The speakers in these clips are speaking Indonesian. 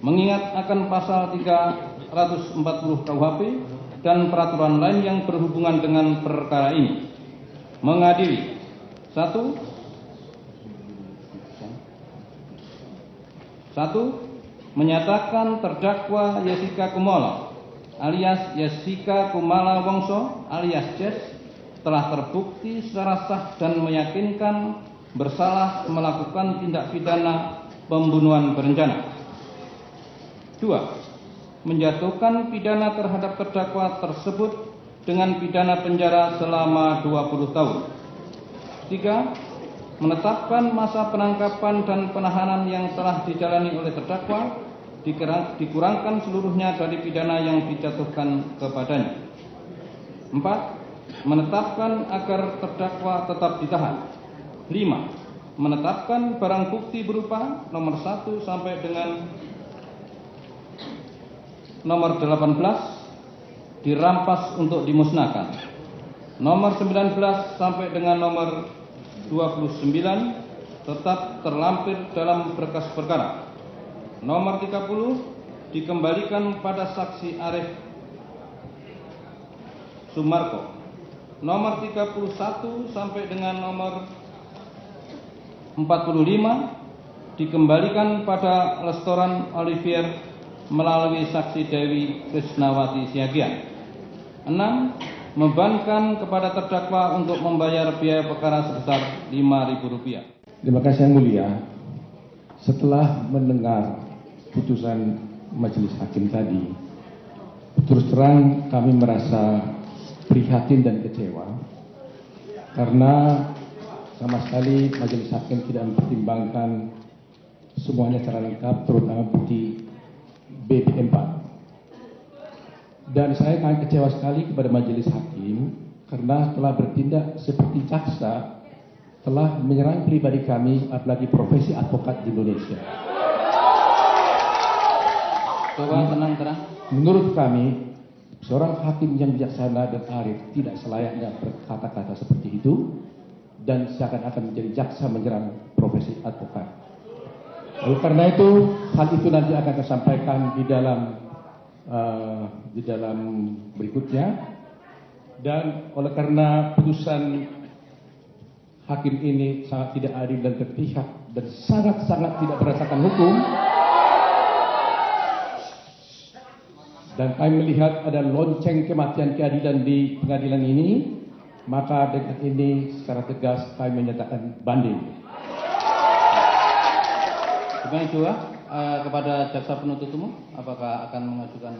mengingat akan pasal 340 KUHP dan peraturan lain yang berhubungan dengan perkara ini. Mengadili: 1. Menyatakan terdakwa Jessica Kumolo alias Jessica Kumala Wongso alias Jess telah terbukti secara sah dan meyakinkan bersalah melakukan tindak pidana pembunuhan berencana. 2. Menjatuhkan pidana terhadap terdakwa tersebut dengan pidana penjara selama 20 tahun. 3. Menetapkan masa penangkapan dan penahanan yang telah dijalani oleh terdakwa dikurangkan seluruhnya dari pidana yang dijatuhkan kepadanya. 4. Menetapkan agar terdakwa tetap ditahan. 5. Menetapkan barang bukti berupa nomor 1 sampai dengan nomor 18 dirampas untuk dimusnahkan. Nomor 19 sampai dengan nomor 29 tetap terlampir dalam berkas perkara. Nomor 30 dikembalikan pada saksi Arif Sumarko. Nomor 31 sampai dengan nomor 45 dikembalikan pada Restoran Olivier melalui saksi Dewi Krisnawati Siagian. 6. Membebankan kepada terdakwa untuk membayar biaya perkara sebesar Rp5.000. Terima kasih Yang Mulia. Setelah mendengar putusan majelis hakim tadi, terus terang kami merasa prihatin dan kecewa karena sama sekali majelis hakim tidak mempertimbangkan semuanya secara lengkap, terutama bukti BB4. Dan saya sangat kecewa sekali kepada majelis hakim karena telah bertindak seperti jaksa, telah menyerang pribadi kami, apalagi profesi advokat di Indonesia. Coba tenang. Menurut kami, seorang hakim yang bijaksana dan arif tidak selayaknya berkata-kata seperti itu dan seakan-akan menjadi jaksa menyerang profesi advokat. Oleh karena itu, hal itu nanti akan saya sampaikan di dalam berikutnya. Dan oleh karena putusan hakim ini sangat tidak adil dan berpihak dan sangat-sangat tidak berdasarkan hukum, dan kami melihat ada lonceng kematian keadilan di pengadilan ini, maka dengan ini secara tegas kami menyatakan banding. Demikian juga kepada jaksa penuntut umum, apakah akan mengajukan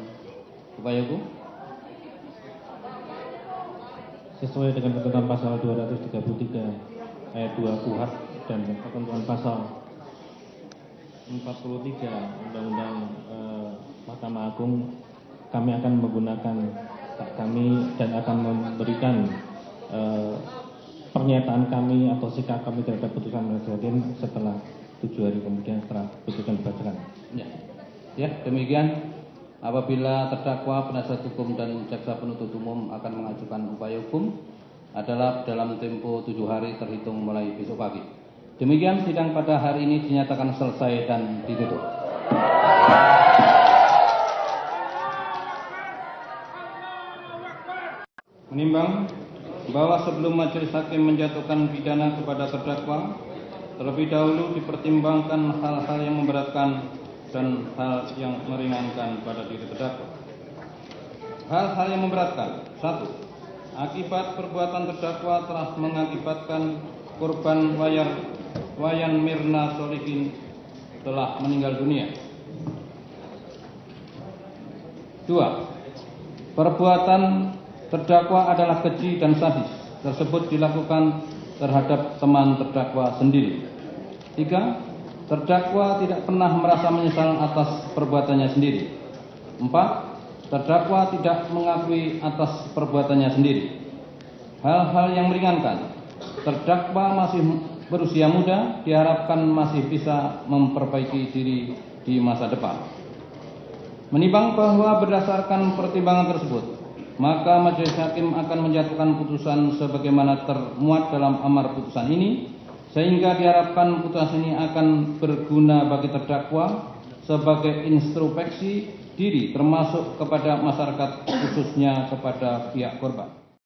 upaya hukum? Sesuai dengan ketentuan pasal 233 ayat 2 KUHP dan ketentuan pasal 43 Undang-Undang Mahkamah Agung, kami akan menggunakan hak kami dan akan memberikan pernyataan kami atau sikap kami terhadap putusan majelis hakim setelah 7 hari kemudian setelah putusan dibacakan. Ya, demikian. Apabila terdakwa, penasihat hukum dan jaksa penuntut umum akan mengajukan upaya hukum adalah dalam tempo 7 hari terhitung mulai besok pagi. Demikian sidang pada hari ini dinyatakan selesai dan ditutup. Menimbang bahwa sebelum majelis hakim menjatuhkan pidana kepada terdakwa, terlebih dahulu dipertimbangkan hal-hal yang memberatkan dan hal yang meringankan pada diri terdakwa. Hal-hal yang memberatkan: 1. Akibat perbuatan terdakwa telah mengakibatkan korban Wayan Mirna Solihin telah meninggal dunia. 2. Perbuatan terdakwa adalah keji dan sadis. Tersebut dilakukan terhadap teman terdakwa sendiri. 3. Terdakwa tidak pernah merasa menyesal atas perbuatannya sendiri. 4. Terdakwa tidak mengakui atas perbuatannya sendiri. Hal-hal yang meringankan: terdakwa masih berusia muda, diharapkan masih bisa memperbaiki diri di masa depan. Menimbang bahwa berdasarkan pertimbangan tersebut, maka majelis hakim akan menjatuhkan putusan sebagaimana termuat dalam amar putusan ini, sehingga diharapkan putusan ini akan berguna bagi terdakwa sebagai introspeksi diri termasuk kepada masyarakat khususnya kepada pihak korban.